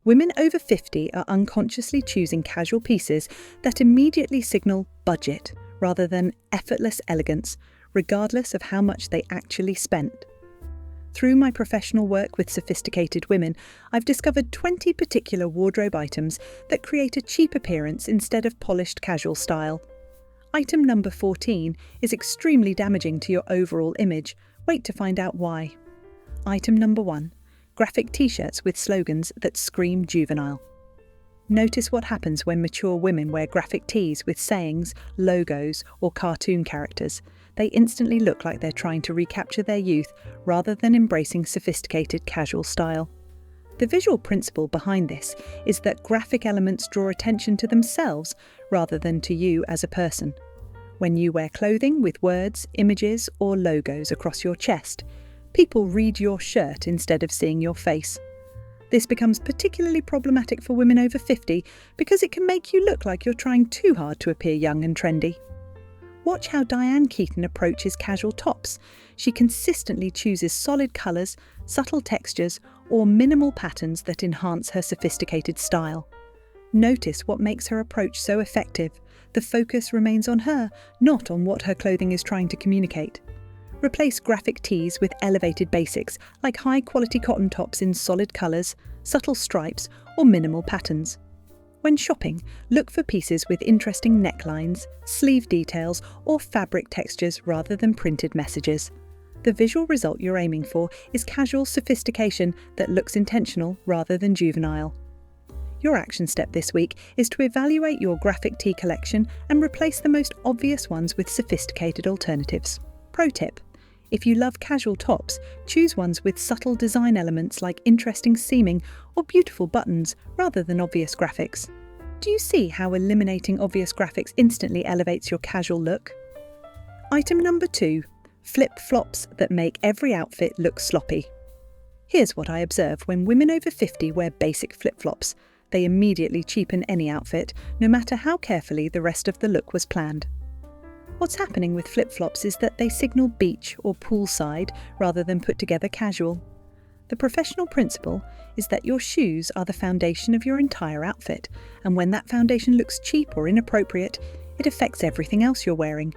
Women over 50 are unconsciously choosing casual pieces that immediately signal budget rather than effortless elegance, regardless of how much they actually spent. Through my professional work with sophisticated women, I've discovered 20 particular wardrobe items that create a cheap appearance instead of polished casual style. Item number 14 is extremely damaging to your overall image. Wait to find out why. Item number 1. Graphic t-shirts with slogans that scream juvenile. Notice what happens when mature women wear graphic tees with sayings, logos, or cartoon characters. They instantly look like they're trying to recapture their youth rather than embracing sophisticated casual style. The visual principle behind this is that graphic elements draw attention to themselves rather than to you as a person. When you wear clothing with words, images, or logos across your chest, people read your shirt instead of seeing your face. This becomes particularly problematic for women over 50 because it can make you look like you're trying too hard to appear young and trendy. Watch how Diane Keaton approaches casual tops. She consistently chooses solid colours, subtle textures, or minimal patterns that enhance her sophisticated style. Notice what makes her approach so effective. The focus remains on her, not on what her clothing is trying to communicate. Replace graphic tees with elevated basics like high-quality cotton tops in solid colours, subtle stripes, or minimal patterns. When shopping, look for pieces with interesting necklines, sleeve details, or fabric textures rather than printed messages. The visual result you're aiming for is casual sophistication that looks intentional rather than juvenile. Your action step this week is to evaluate your graphic tee collection and replace the most obvious ones with sophisticated alternatives. Pro tip: if you love casual tops, choose ones with subtle design elements like interesting seaming or beautiful buttons rather than obvious graphics. Do you see how eliminating obvious graphics instantly elevates your casual look? Item number 2. Flip-flops that make every outfit look sloppy. Here's what I observe when women over 50 wear basic flip-flops. They immediately cheapen any outfit, no matter how carefully the rest of the look was planned. What's happening with flip-flops is that they signal beach or poolside rather than put together casual. The professional principle is that your shoes are the foundation of your entire outfit, and when that foundation looks cheap or inappropriate, it affects everything else you're wearing.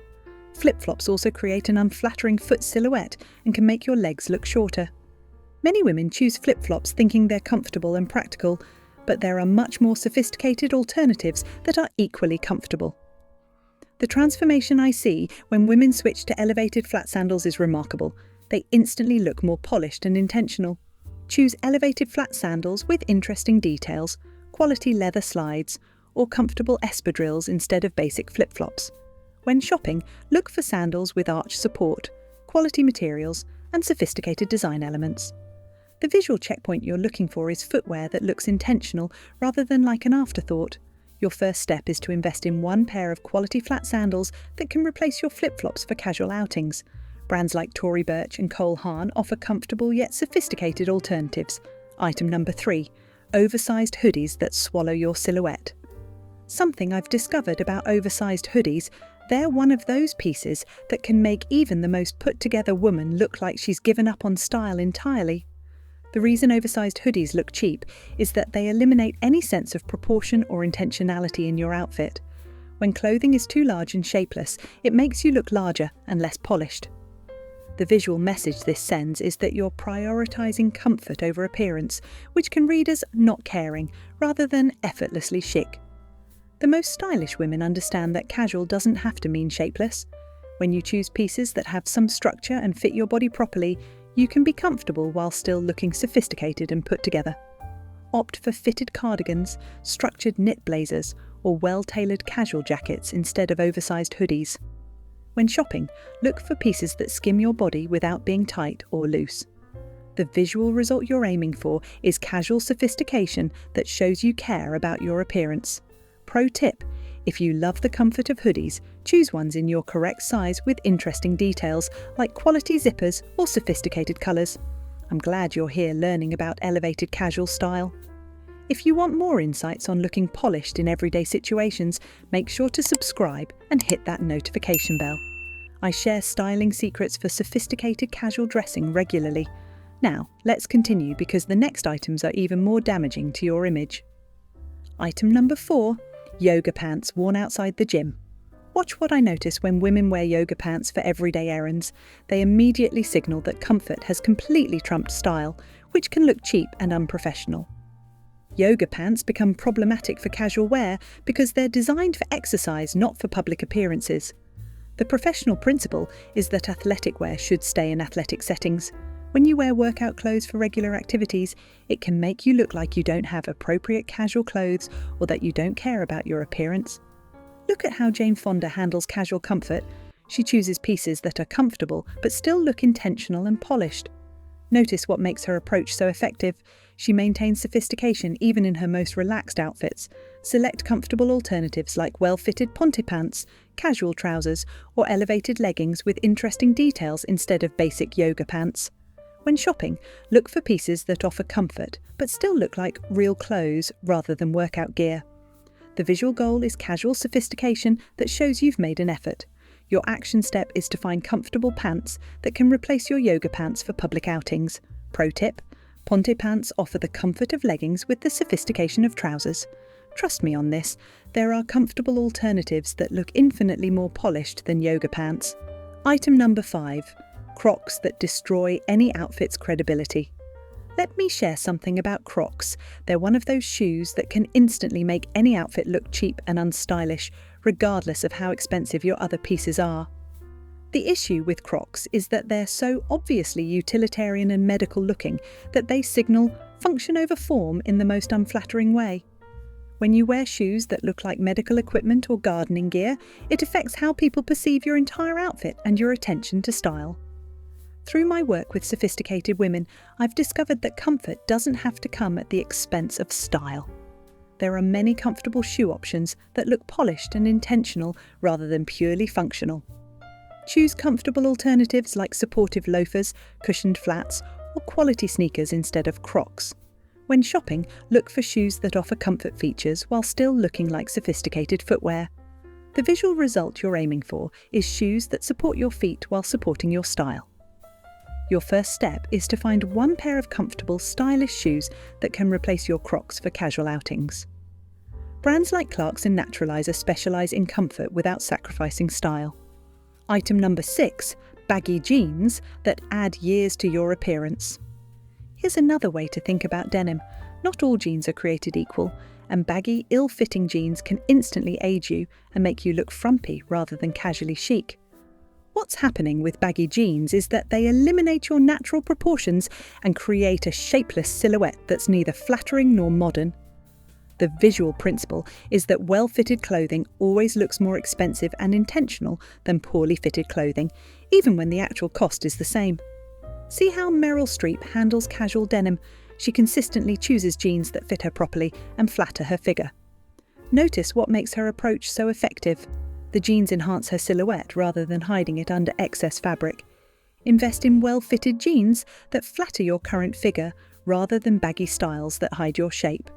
Flip-flops also create an unflattering foot silhouette and can make your legs look shorter. Many women choose flip-flops thinking they're comfortable and practical, but there are much more sophisticated alternatives that are equally comfortable. The transformation I see when women switch to elevated flat sandals is remarkable. They instantly look more polished and intentional. Choose elevated flat sandals with interesting details, quality leather slides, or comfortable espadrilles instead of basic flip-flops. When shopping, look for sandals with arch support, quality materials, and sophisticated design elements. The visual checkpoint you're looking for is footwear that looks intentional rather than like an afterthought. Your first step is to invest in one pair of quality flat sandals that can replace your flip-flops for casual outings. Brands like Tory Burch and Cole Haan offer comfortable yet sophisticated alternatives. Item number 3. Oversized hoodies that swallow your silhouette. Something I've discovered about oversized hoodies: they're one of those pieces that can make even the most put-together woman look like she's given up on style entirely. The reason oversized hoodies look cheap is that they eliminate any sense of proportion or intentionality in your outfit. When clothing is too large and shapeless, it makes you look larger and less polished. The visual message this sends is that you're prioritizing comfort over appearance, which can read as not caring rather than effortlessly chic. The most stylish women understand that casual doesn't have to mean shapeless. When you choose pieces that have some structure and fit your body properly, you can be comfortable while still looking sophisticated and put together. Opt for fitted cardigans, structured knit blazers, or well-tailored casual jackets instead of oversized hoodies. When shopping, look for pieces that skim your body without being tight or loose. The visual result you're aiming for is casual sophistication that shows you care about your appearance. Pro tip: if you love the comfort of hoodies, choose ones in your correct size with interesting details like quality zippers or sophisticated colours. I'm glad you're here learning about elevated casual style. If you want more insights on looking polished in everyday situations, make sure to subscribe and hit that notification bell. I share styling secrets for sophisticated casual dressing regularly. Now, let's continue because the next items are even more damaging to your image. Item number 4, yoga pants worn outside the gym. Watch what I notice when women wear yoga pants for everyday errands. They immediately signal that comfort has completely trumped style, which can look cheap and unprofessional. Yoga pants become problematic for casual wear because they're designed for exercise, not for public appearances. The professional principle is that athletic wear should stay in athletic settings. When you wear workout clothes for regular activities, it can make you look like you don't have appropriate casual clothes or that you don't care about your appearance. Look at how Jane Fonda handles casual comfort. She chooses pieces that are comfortable but still look intentional and polished. Notice what makes her approach so effective. She maintains sophistication even in her most relaxed outfits. Select comfortable alternatives like well-fitted ponte pants, casual trousers, or elevated leggings with interesting details instead of basic yoga pants. When shopping, look for pieces that offer comfort but still look like real clothes rather than workout gear. The visual goal is casual sophistication that shows you've made an effort. Your action step is to find comfortable pants that can replace your yoga pants for public outings. Pro tip: ponte pants offer the comfort of leggings with the sophistication of trousers. Trust me on this, there are comfortable alternatives that look infinitely more polished than yoga pants. Item number 5. Crocs that destroy any outfit's credibility. Let me share something about Crocs. They're one of those shoes that can instantly make any outfit look cheap and unstylish, regardless of how expensive your other pieces are. The issue with Crocs is that they're so obviously utilitarian and medical looking that they signal function over form in the most unflattering way. When you wear shoes that look like medical equipment or gardening gear, it affects how people perceive your entire outfit and your attention to style. Through my work with sophisticated women, I've discovered that comfort doesn't have to come at the expense of style. There are many comfortable shoe options that look polished and intentional rather than purely functional. Choose comfortable alternatives like supportive loafers, cushioned flats, or quality sneakers instead of Crocs. When shopping, look for shoes that offer comfort features while still looking like sophisticated footwear. The visual result you're aiming for is shoes that support your feet while supporting your style. Your first step is to find one pair of comfortable, stylish shoes that can replace your Crocs for casual outings. Brands like Crocs and Naturalizer specialize in comfort without sacrificing style. Item number 6, baggy jeans that add years to your appearance. Here's another way to think about denim. Not all jeans are created equal, and baggy, ill-fitting jeans can instantly age you and make you look frumpy rather than casually chic. What's happening with baggy jeans is that they eliminate your natural proportions and create a shapeless silhouette that's neither flattering nor modern. The visual principle is that well-fitted clothing always looks more expensive and intentional than poorly fitted clothing, even when the actual cost is the same. See how Meryl Streep handles casual denim. She consistently chooses jeans that fit her properly and flatter her figure. Notice what makes her approach so effective. The jeans enhance her silhouette rather than hiding it under excess fabric. Invest in well-fitted jeans that flatter your current figure rather than baggy styles that hide your shape.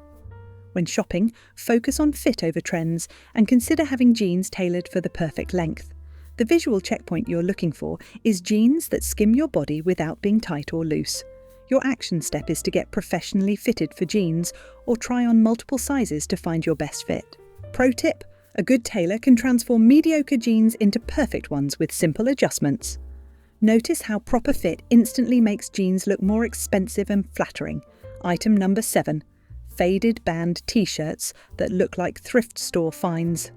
When shopping, focus on fit over trends and consider having jeans tailored for the perfect length. The visual checkpoint you're looking for is jeans that skim your body without being tight or loose. Your action step is to get professionally fitted for jeans or try on multiple sizes to find your best fit. Pro tip: a good tailor can transform mediocre jeans into perfect ones with simple adjustments. Notice how proper fit instantly makes jeans look more expensive and flattering. Item number 7. Faded band t-shirts that look like thrift store finds.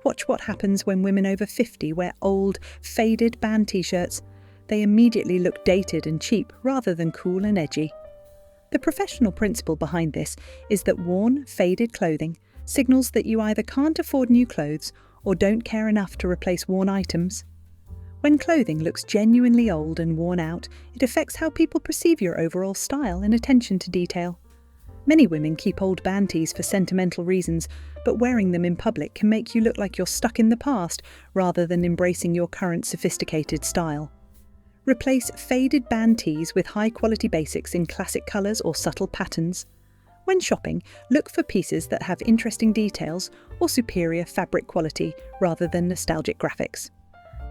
Watch what happens when women over 50 wear old, faded band t-shirts. They immediately look dated and cheap rather than cool and edgy. The professional principle behind this is that worn, faded clothing signals that you either can't afford new clothes or don't care enough to replace worn items. When clothing looks genuinely old and worn out, it affects how people perceive your overall style and attention to detail. Many women keep old band tees for sentimental reasons, but wearing them in public can make you look like you're stuck in the past rather than embracing your current sophisticated style. Replace faded band tees with high-quality basics in classic colours or subtle patterns. When shopping, look for pieces that have interesting details or superior fabric quality rather than nostalgic graphics.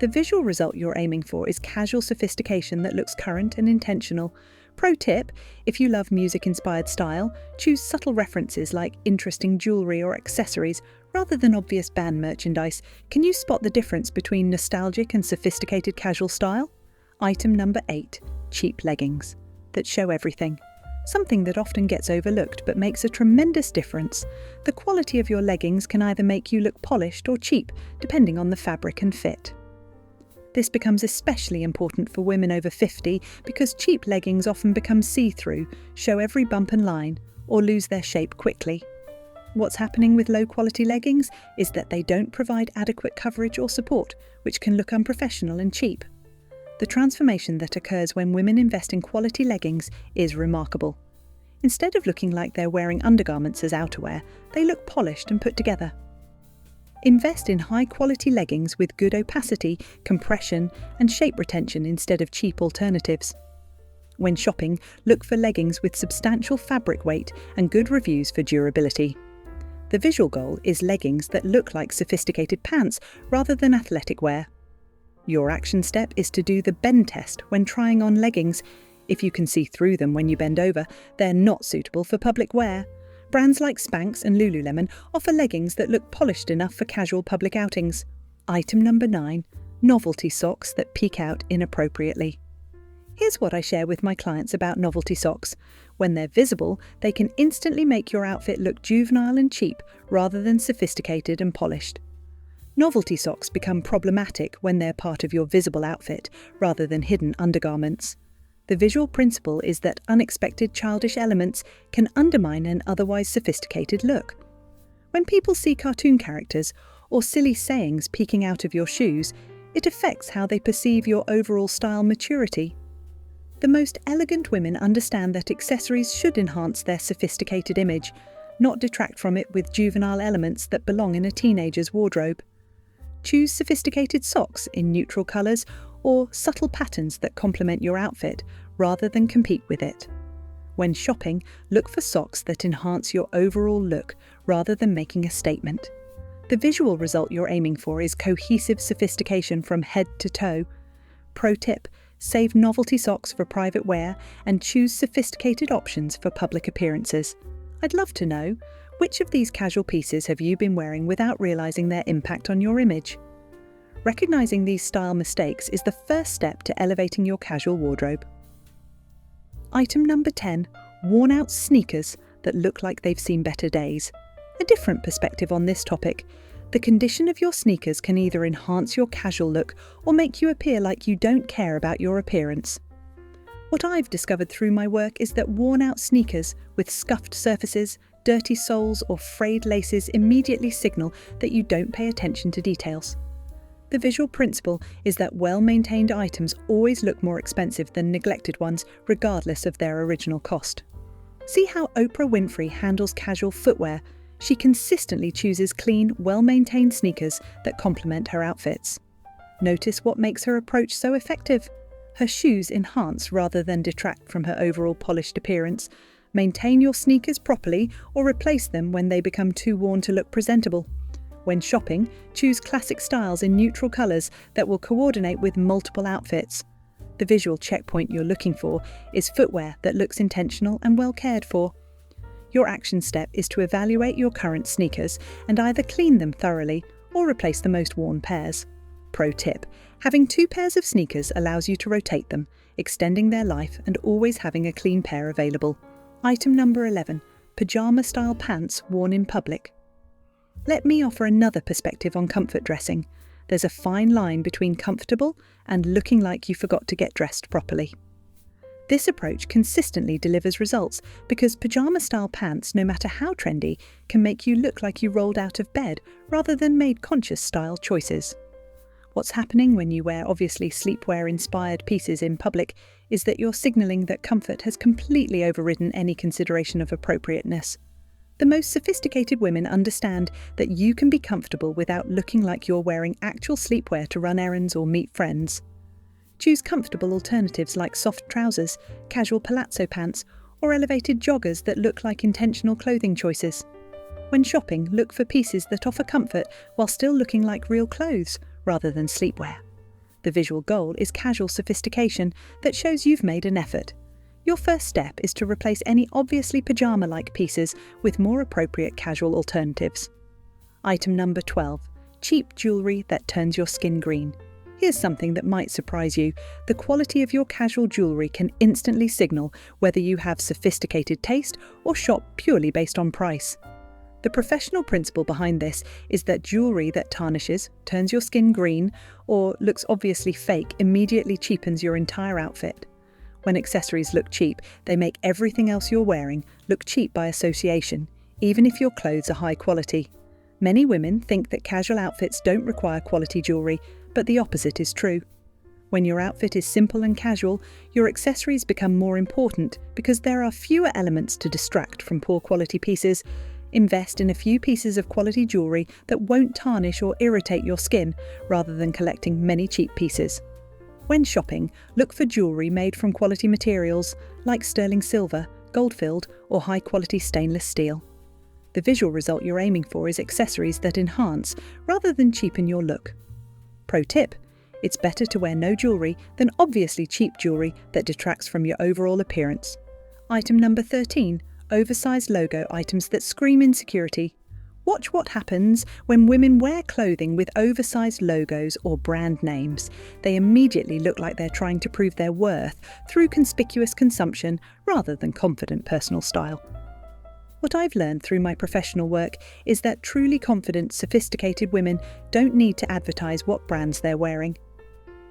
The visual result you're aiming for is casual sophistication that looks current and intentional. Pro tip, if you love music-inspired style, choose subtle references like interesting jewellery or accessories rather than obvious band merchandise. Can you spot the difference between nostalgic and sophisticated casual style? Item number 8, cheap leggings that show everything. Something that often gets overlooked but makes a tremendous difference. The quality of your leggings can either make you look polished or cheap, depending on the fabric and fit. This becomes especially important for women over 50 because cheap leggings often become see-through, show every bump and line, or lose their shape quickly. What's happening with low-quality leggings is that they don't provide adequate coverage or support, which can look unprofessional and cheap. The transformation that occurs when women invest in quality leggings is remarkable. Instead of looking like they're wearing undergarments as outerwear, they look polished and put together. Invest in high-quality leggings with good opacity, compression, and shape retention instead of cheap alternatives. When shopping, look for leggings with substantial fabric weight and good reviews for durability. The visual goal is leggings that look like sophisticated pants rather than athletic wear. Your action step is to do the bend test when trying on leggings. If you can see through them when you bend over, they're not suitable for public wear. Brands like Spanx and Lululemon offer leggings that look polished enough for casual public outings. Item number 9, novelty socks that peek out inappropriately. Here's what I share with my clients about novelty socks. When they're visible, they can instantly make your outfit look juvenile and cheap rather than sophisticated and polished. Novelty socks become problematic when they're part of your visible outfit rather than hidden undergarments. The visual principle is that unexpected childish elements can undermine an otherwise sophisticated look. When people see cartoon characters or silly sayings peeking out of your shoes, it affects how they perceive your overall style maturity. The most elegant women understand that accessories should enhance their sophisticated image, not detract from it with juvenile elements that belong in a teenager's wardrobe. Choose sophisticated socks in neutral colours or subtle patterns that complement your outfit rather than compete with it. When shopping, look for socks that enhance your overall look rather than making a statement. The visual result you're aiming for is cohesive sophistication from head to toe. Pro tip, save novelty socks for private wear and choose sophisticated options for public appearances. I'd love to know, which of these casual pieces have you been wearing without realising their impact on your image? Recognizing these style mistakes is the first step to elevating your casual wardrobe. Item number 10, worn-out sneakers that look like they've seen better days. A different perspective on this topic. The condition of your sneakers can either enhance your casual look or make you appear like you don't care about your appearance. What I've discovered through my work is that worn-out sneakers with scuffed surfaces, dirty soles, or frayed laces immediately signal that you don't pay attention to details. The visual principle is that well-maintained items always look more expensive than neglected ones, regardless of their original cost. See how Oprah Winfrey handles casual footwear. She consistently chooses clean, well-maintained sneakers that complement her outfits. Notice what makes her approach so effective. Her shoes enhance rather than detract from her overall polished appearance. Maintain your sneakers properly or replace them when they become too worn to look presentable. When shopping, choose classic styles in neutral colours that will coordinate with multiple outfits. The visual checkpoint you're looking for is footwear that looks intentional and well cared for. Your action step is to evaluate your current sneakers and either clean them thoroughly or replace the most worn pairs. Pro tip, having 2 pairs of sneakers allows you to rotate them, extending their life and always having a clean pair available. Item number 11, pajama-style pants worn in public. Let me offer another perspective on comfort dressing. There's a fine line between comfortable and looking like you forgot to get dressed properly. This approach consistently delivers results because pajama-style pants, no matter how trendy, can make you look like you rolled out of bed rather than made conscious style choices. What's happening when you wear obviously sleepwear-inspired pieces in public is that you're signalling that comfort has completely overridden any consideration of appropriateness. The most sophisticated women understand that you can be comfortable without looking like you're wearing actual sleepwear to run errands or meet friends. Choose comfortable alternatives like soft trousers, casual palazzo pants, or elevated joggers that look like intentional clothing choices. When shopping, look for pieces that offer comfort while still looking like real clothes rather than sleepwear. The visual goal is casual sophistication that shows you've made an effort. Your first step is to replace any obviously pajama-like pieces with more appropriate casual alternatives. Item number 12. Cheap jewellery that turns your skin green. Here's something that might surprise you. The quality of your casual jewellery can instantly signal whether you have sophisticated taste or shop purely based on price. The professional principle behind this is that jewellery that tarnishes, turns your skin green, or looks obviously fake immediately cheapens your entire outfit. When accessories look cheap, they make everything else you're wearing look cheap by association, even if your clothes are high quality. Many women think that casual outfits don't require quality jewellery, but the opposite is true. When your outfit is simple and casual, your accessories become more important because there are fewer elements to distract from poor quality pieces. Invest in a few pieces of quality jewellery that won't tarnish or irritate your skin, rather than collecting many cheap pieces. When shopping, look for jewellery made from quality materials like sterling silver, gold-filled, or high-quality stainless steel. The visual result you're aiming for is accessories that enhance rather than cheapen your look. Pro tip: it's better to wear no jewellery than obviously cheap jewellery that detracts from your overall appearance. Item number 13. Oversized logo items that scream insecurity. Watch what happens when women wear clothing with oversized logos or brand names. They immediately look like they're trying to prove their worth through conspicuous consumption rather than confident personal style. What I've learned through my professional work is that truly confident, sophisticated women don't need to advertise what brands they're wearing.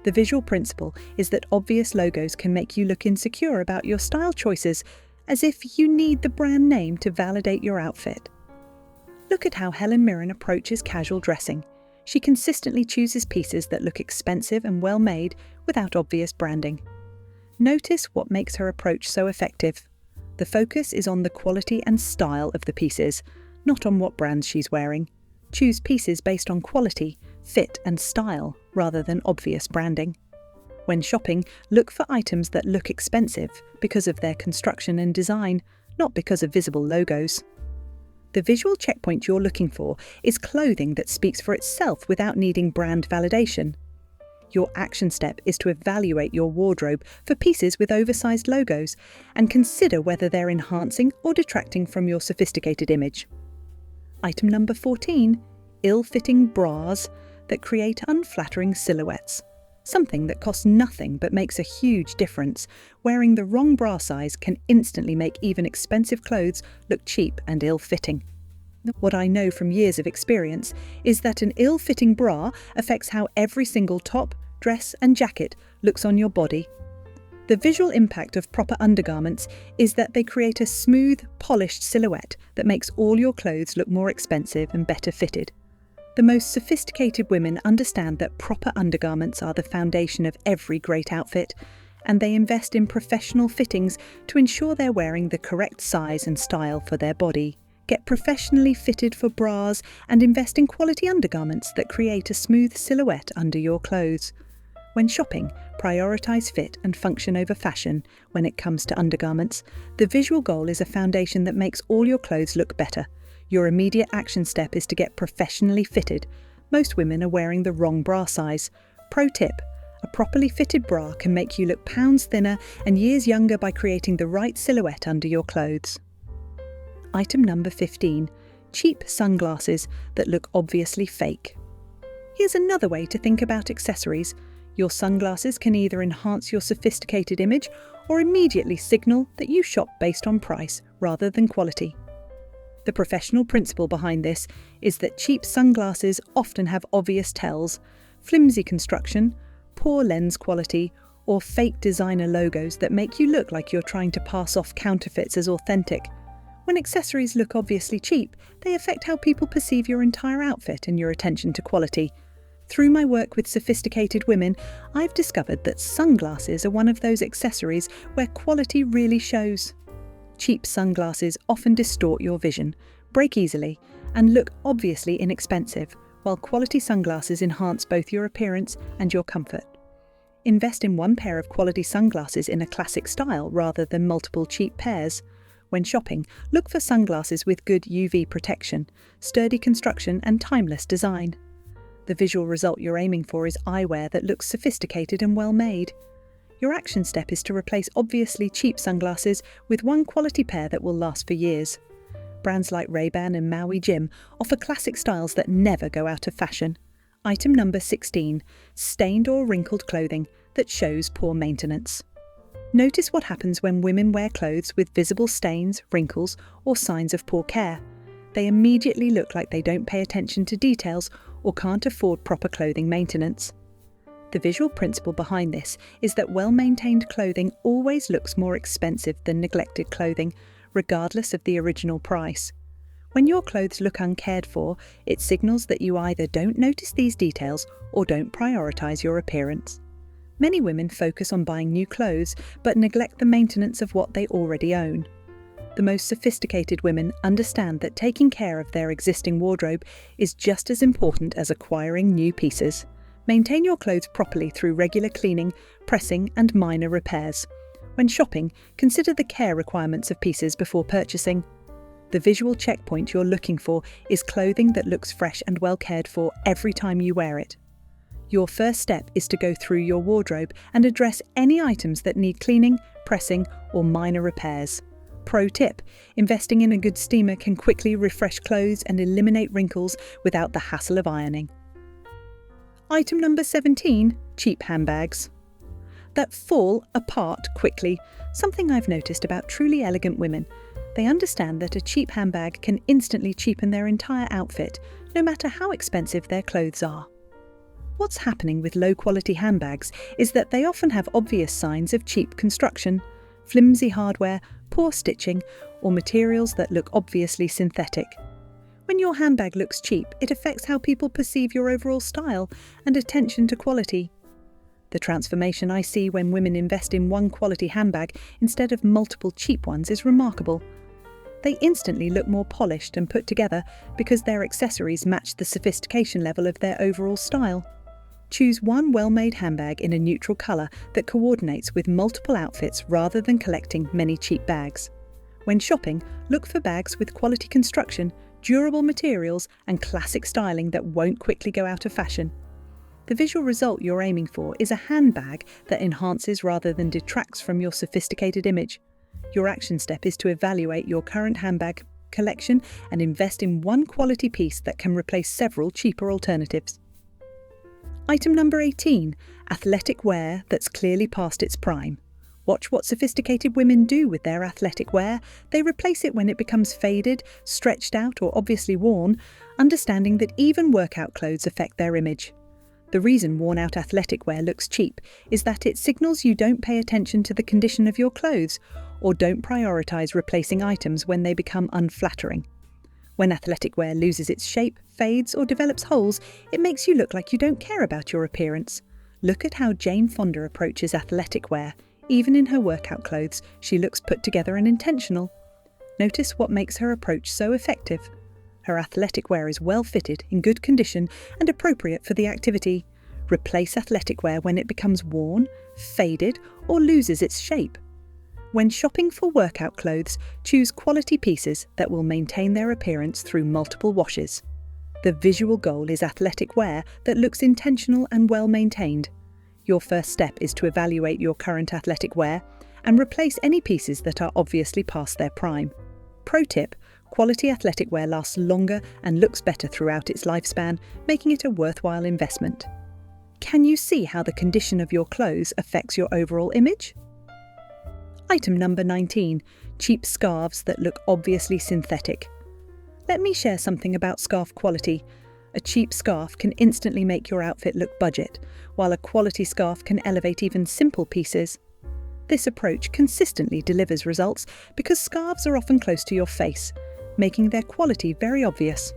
The visual principle is that obvious logos can make you look insecure about your style choices, as if you need the brand name to validate your outfit. Look at how Helen Mirren approaches casual dressing. She consistently chooses pieces that look expensive and well made without obvious branding. Notice what makes her approach so effective. The focus is on the quality and style of the pieces, not on what brands she's wearing. Choose pieces based on quality, fit and style, rather than obvious branding. When shopping, look for items that look expensive because of their construction and design, not because of visible logos. The visual checkpoint you're looking for is clothing that speaks for itself without needing brand validation. Your action step is to evaluate your wardrobe for pieces with oversized logos and consider whether they're enhancing or detracting from your sophisticated image. Item number 14. Ill-fitting bras that create unflattering silhouettes. Something that costs nothing but makes a huge difference. Wearing the wrong bra size can instantly make even expensive clothes look cheap and ill-fitting. What I know from years of experience is that an ill-fitting bra affects how every single top, dress and jacket looks on your body. The visual impact of proper undergarments is that they create a smooth, polished silhouette that makes all your clothes look more expensive and better fitted. The most sophisticated women understand that proper undergarments are the foundation of every great outfit, and they invest in professional fittings to ensure they're wearing the correct size and style for their body. Get professionally fitted for bras and invest in quality undergarments that create a smooth silhouette under your clothes. When shopping, prioritise fit and function over fashion when it comes to undergarments. The visual goal is a foundation that makes all your clothes look better. Your immediate action step is to get professionally fitted. Most women are wearing the wrong bra size. Pro tip: a properly fitted bra can make you look pounds thinner and years younger by creating the right silhouette under your clothes. Item number 15. Cheap sunglasses that look obviously fake. Here's another way to think about accessories. Your sunglasses can either enhance your sophisticated image or immediately signal that you shop based on price rather than quality. The professional principle behind this is that cheap sunglasses often have obvious tells: flimsy construction, poor lens quality, or fake designer logos that make you look like you're trying to pass off counterfeits as authentic. When accessories look obviously cheap, they affect how people perceive your entire outfit and your attention to quality. Through my work with sophisticated women, I've discovered that sunglasses are one of those accessories where quality really shows. Cheap sunglasses often distort your vision, break easily, and look obviously inexpensive, while quality sunglasses enhance both your appearance and your comfort. Invest in one pair of quality sunglasses in a classic style rather than multiple cheap pairs. When shopping, look for sunglasses with good UV protection, sturdy construction and timeless design. The visual result you're aiming for is eyewear that looks sophisticated and well made. Your action step is to replace obviously cheap sunglasses with one quality pair that will last for years. Brands like Ray-Ban and Maui Jim offer classic styles that never go out of fashion. Item number 16. Stained or wrinkled clothing that shows poor maintenance. Notice what happens when women wear clothes with visible stains, wrinkles, or signs of poor care. They immediately look like they don't pay attention to details or can't afford proper clothing maintenance. The visual principle behind this is that well-maintained clothing always looks more expensive than neglected clothing, regardless of the original price. When your clothes look uncared for, it signals that you either don't notice these details or don't prioritise your appearance. Many women focus on buying new clothes but neglect the maintenance of what they already own. The most sophisticated women understand that taking care of their existing wardrobe is just as important as acquiring new pieces. Maintain your clothes properly through regular cleaning, pressing, and minor repairs. When shopping, consider the care requirements of pieces before purchasing. The visual checkpoint you're looking for is clothing that looks fresh and well cared for every time you wear it. Your first step is to go through your wardrobe and address any items that need cleaning, pressing, or minor repairs. Pro tip: investing in a good steamer can quickly refresh clothes and eliminate wrinkles without the hassle of ironing. Item number 17. Cheap handbags that fall apart quickly. Something I've noticed about truly elegant women. They understand that a cheap handbag can instantly cheapen their entire outfit, no matter how expensive their clothes are. What's happening with low-quality handbags is that they often have obvious signs of cheap construction, flimsy hardware, poor stitching, or materials that look obviously synthetic. When your handbag looks cheap, it affects how people perceive your overall style and attention to quality. The transformation I see when women invest in one quality handbag instead of multiple cheap ones is remarkable. They instantly look more polished and put together because their accessories match the sophistication level of their overall style. Choose one well-made handbag in a neutral colour that coordinates with multiple outfits rather than collecting many cheap bags. When shopping, look for bags with quality construction, durable materials, and classic styling that won't quickly go out of fashion. The visual result you're aiming for is a handbag that enhances rather than detracts from your sophisticated image. Your action step is to evaluate your current handbag collection and invest in one quality piece that can replace several cheaper alternatives. Item number 18. Athletic wear that's clearly past its prime. Watch what sophisticated women do with their athletic wear. They replace it when it becomes faded, stretched out, or obviously worn, understanding that even workout clothes affect their image. The reason worn-out athletic wear looks cheap is that it signals you don't pay attention to the condition of your clothes or don't prioritise replacing items when they become unflattering. When athletic wear loses its shape, fades, or develops holes, it makes you look like you don't care about your appearance. Look at how Jane Fonda approaches athletic wear. Even in her workout clothes, she looks put together and intentional. Notice what makes her approach so effective. Her athletic wear is well fitted, in good condition, and appropriate for the activity. Replace athletic wear when it becomes worn, faded, or loses its shape. When shopping for workout clothes, choose quality pieces that will maintain their appearance through multiple washes. The visual goal is athletic wear that looks intentional and well maintained. Your first step is to evaluate your current athletic wear and replace any pieces that are obviously past their prime. Pro tip: quality athletic wear lasts longer and looks better throughout its lifespan, making it a worthwhile investment. Can you see how the condition of your clothes affects your overall image? Item number 19. Cheap scarves that look obviously synthetic. Let me share something about scarf quality. A cheap scarf can instantly make your outfit look budget, while a quality scarf can elevate even simple pieces. This approach consistently delivers results because scarves are often close to your face, making their quality very obvious.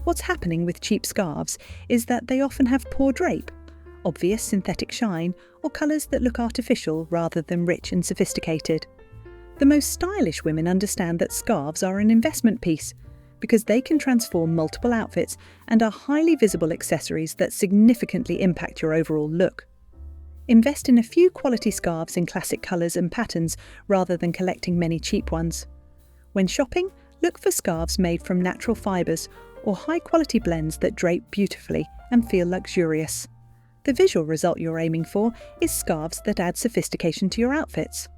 What's happening with cheap scarves is that they often have poor drape, obvious synthetic shine, or colours that look artificial rather than rich and sophisticated. The most stylish women understand that scarves are an investment piece because they can transform multiple outfits and are highly visible accessories that significantly impact your overall look. Invest in a few quality scarves in classic colours and patterns rather than collecting many cheap ones. When shopping, look for scarves made from natural fibres or high-quality blends that drape beautifully and feel luxurious. The visual result you're aiming for is scarves that add sophistication to your outfits.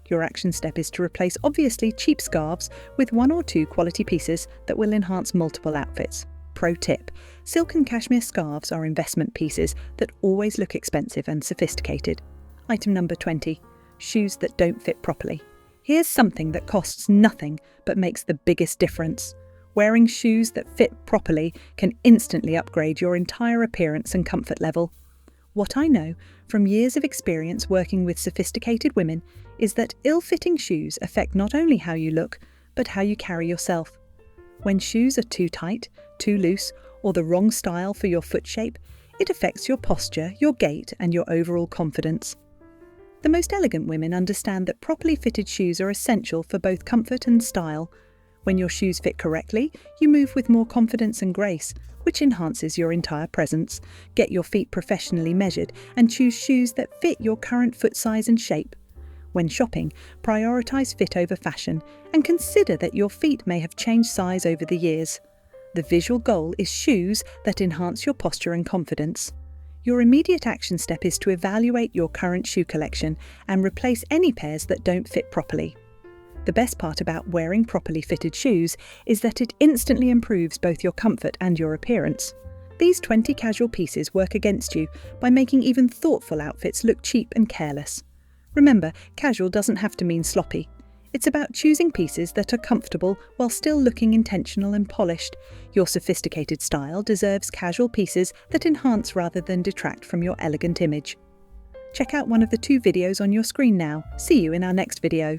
Your action step is to replace obviously cheap scarves with 1 or 2 quality pieces that will enhance multiple outfits. Pro tip: silk and cashmere scarves are investment pieces that always look expensive and sophisticated. Item number 20. Shoes that don't fit properly. Here's something that costs nothing but makes the biggest difference. Wearing shoes that fit properly can instantly upgrade your entire appearance and comfort level. What I know from years of experience working with sophisticated women is that ill-fitting shoes affect not only how you look, but how you carry yourself. When shoes are too tight, too loose, or the wrong style for your foot shape, it affects your posture, your gait, and your overall confidence. The most elegant women understand that properly fitted shoes are essential for both comfort and style. When your shoes fit correctly, you move with more confidence and grace, which enhances your entire presence. Get your feet professionally measured and choose shoes that fit your current foot size and shape. When shopping, prioritize fit over fashion and consider that your feet may have changed size over the years. The visual goal is shoes that enhance your posture and confidence. Your immediate action step is to evaluate your current shoe collection and replace any pairs that don't fit properly. The best part about wearing properly fitted shoes is that it instantly improves both your comfort and your appearance. These 20 casual pieces work against you by making even thoughtful outfits look cheap and careless. Remember, casual doesn't have to mean sloppy. It's about choosing pieces that are comfortable while still looking intentional and polished. Your sophisticated style deserves casual pieces that enhance rather than detract from your elegant image. Check out one of the 2 videos on your screen now. See you in our next video.